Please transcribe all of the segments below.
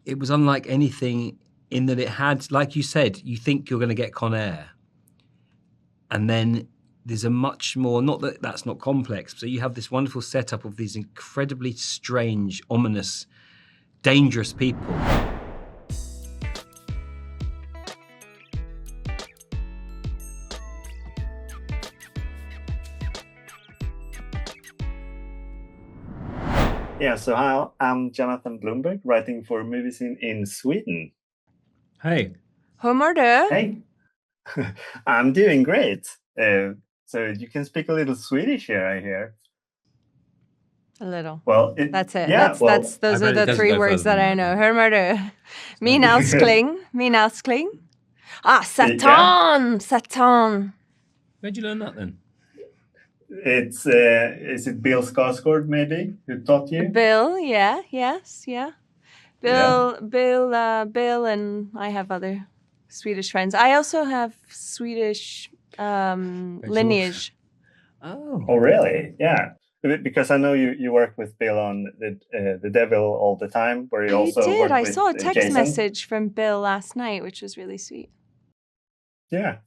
it was unlike anything in that it had, like you said, you think you're going to get Con Air. And then there's a much more, not that that's not complex, so you have this wonderful setup of these incredibly strange, ominous, dangerous people. Yeah, so hi, I'm Jonathan Blomberg, writing for Movies in Sweden. Hey. Hur mår du? Hey, I'm doing great. So you can speak a little Swedish here, I hear. A little. Well, That's it. Yeah, Those are the three words that I know. Hur mår du? Min älskling. Satan! Satan! Where'd you learn that then? Is it Bill Skarsgård maybe who taught you? Bill, yeah. Bill, and I have other Swedish friends. I also have Swedish lineage. Oh, really? Yeah. Because I know you work with Bill on the Devil all the time, where you also did. work I with saw a text Jason. message from Bill last night, which was really sweet. Yeah.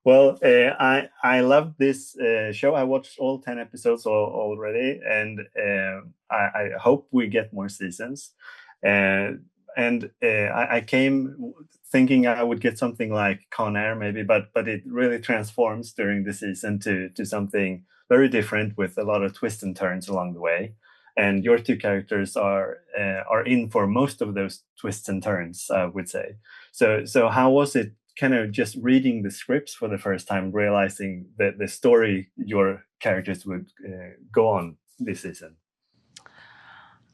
Well, I love this show. I watched all 10 episodes already, and I hope we get more seasons. I came thinking I would get something like Con Air maybe, but it really transforms during the season to something very different with a lot of twists and turns along the way. And your two characters are in for most of those twists and turns, I would say. So how was it kind of just reading the scripts for the first time, realizing that the story your characters would go on this season?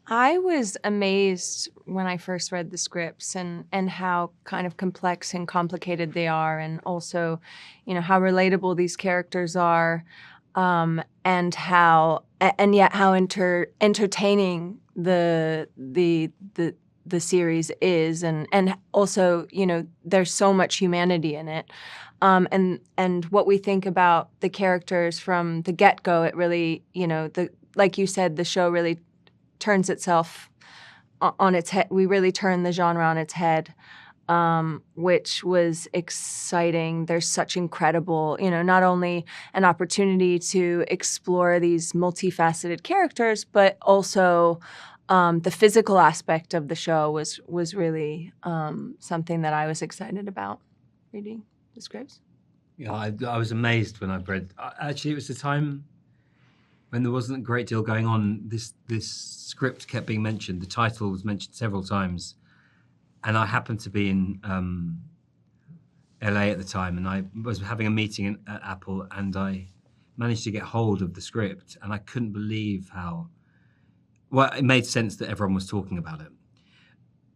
I was amazed when I first read the scripts and how kind of complex and complicated they are, and also, how relatable these characters are, and yet how entertaining the series is, and also, there's so much humanity in it, and what we think about the characters from the get-go, it really, like you said, the show really turns itself on its head. We really turn the genre on its head, which was exciting. There's such incredible, not only an opportunity to explore these multifaceted characters, but also the physical aspect of the show was really something that I was excited about reading the scripts. Yeah, I was amazed when I read. Actually, it was the time when there wasn't a great deal going on. This script kept being mentioned. The title was mentioned several times, and I happened to be in LA at the time, and I was having a meeting at Apple, and I managed to get hold of the script, and I couldn't believe how. Well, it made sense that everyone was talking about it.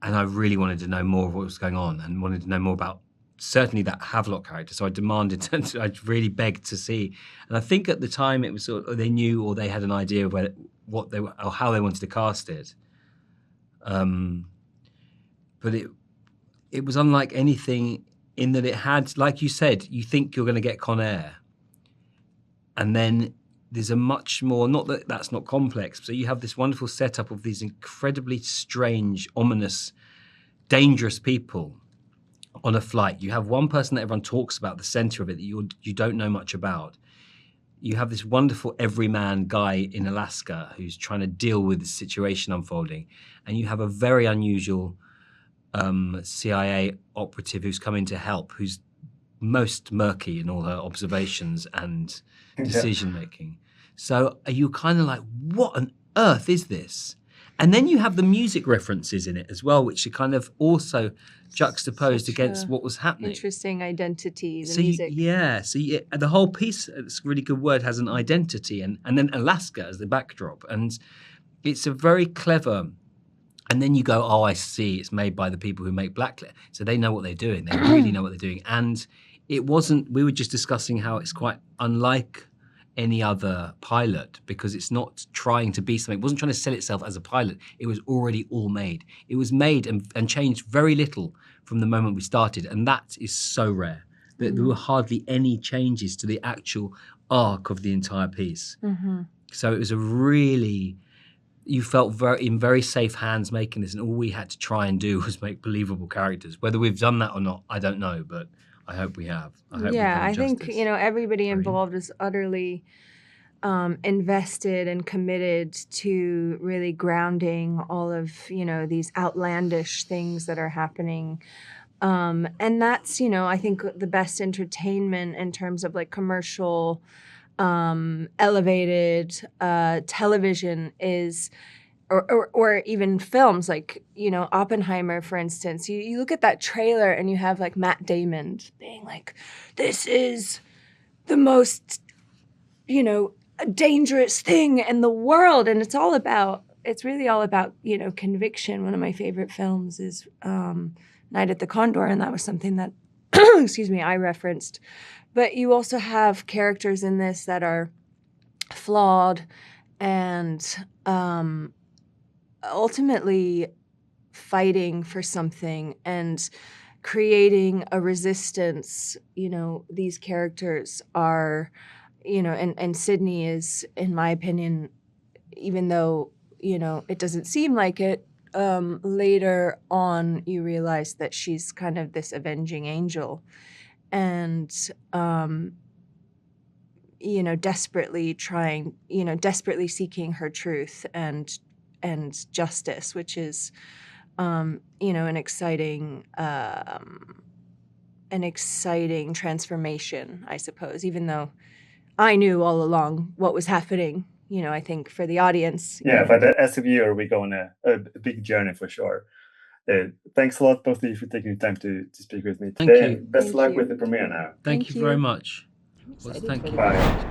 And I really wanted to know more of what was going on, and wanted to know more about certainly that Havelock character. So I demanded, I really begged to see. And I think at the time it was sort of, they knew, or they had an idea of what they were, or how they wanted to cast it. But it was unlike anything in that it had, like you said, you think you're going to get Con Air. And then there's a much more, not that that's not complex, so you have this wonderful setup of these incredibly strange, ominous, dangerous people on a flight. You have one person that everyone talks about, the center of it, that you don't know much about. You have this wonderful everyman guy in Alaska who's trying to deal with the situation unfolding. And you have a very unusual CIA operative who's come in to help, who's most murky in all her observations and decision-making. So are you kind of like, what on earth is this? And then you have the music references in it as well, which are kind of also juxtaposed against what was happening. Interesting identity, the music. The whole piece, it's a really good word, has an identity, and then Alaska as the backdrop. And it's a very clever, and then you go, oh, I see, it's made by the people who make Blacklit. So they know what they're doing. They really know what they're doing. And it wasn't, we were just discussing how it's quite unlike any other pilot, because it's not trying to be something. It wasn't trying to sell itself as a pilot. It was already all made. It was made and changed very little from the moment we started. And that is so rare. There were hardly any changes to the actual arc of the entire piece. Mm-hmm. So it was you felt in very safe hands making this, and all we had to try and do was make believable characters. Whether we've done that or not, I don't know, but I hope we have. I hope Yeah, we've I done think justice. everybody Right. involved is utterly invested and committed to really grounding all of these outlandish things that are happening. And that's, I think the best entertainment in terms of like commercial, elevated television is, or even films like, Oppenheimer, for instance. You look at that trailer and you have like Matt Damon being like, this is the most, dangerous thing in the world. And it's really all about, conviction. One of my favorite films is Night at the Condor, and that was something that, excuse me, I referenced. But you also have characters in this that are flawed and ultimately fighting for something and creating a resistance. These characters are, and Sydney is, in my opinion, even though, it doesn't seem like it, later on you realize that she's kind of this avenging angel and, desperately seeking her truth and justice, which is, an exciting transformation, I suppose, even though I knew all along what was happening. I think for the audience. Yeah, but as a viewer, we go on a big journey for sure. Thanks a lot, both of you, for taking the time to speak with me today. Thank you. And best Thank luck you. with the premiere now. Thank you very much. I'm excited Thank for you. the Bye.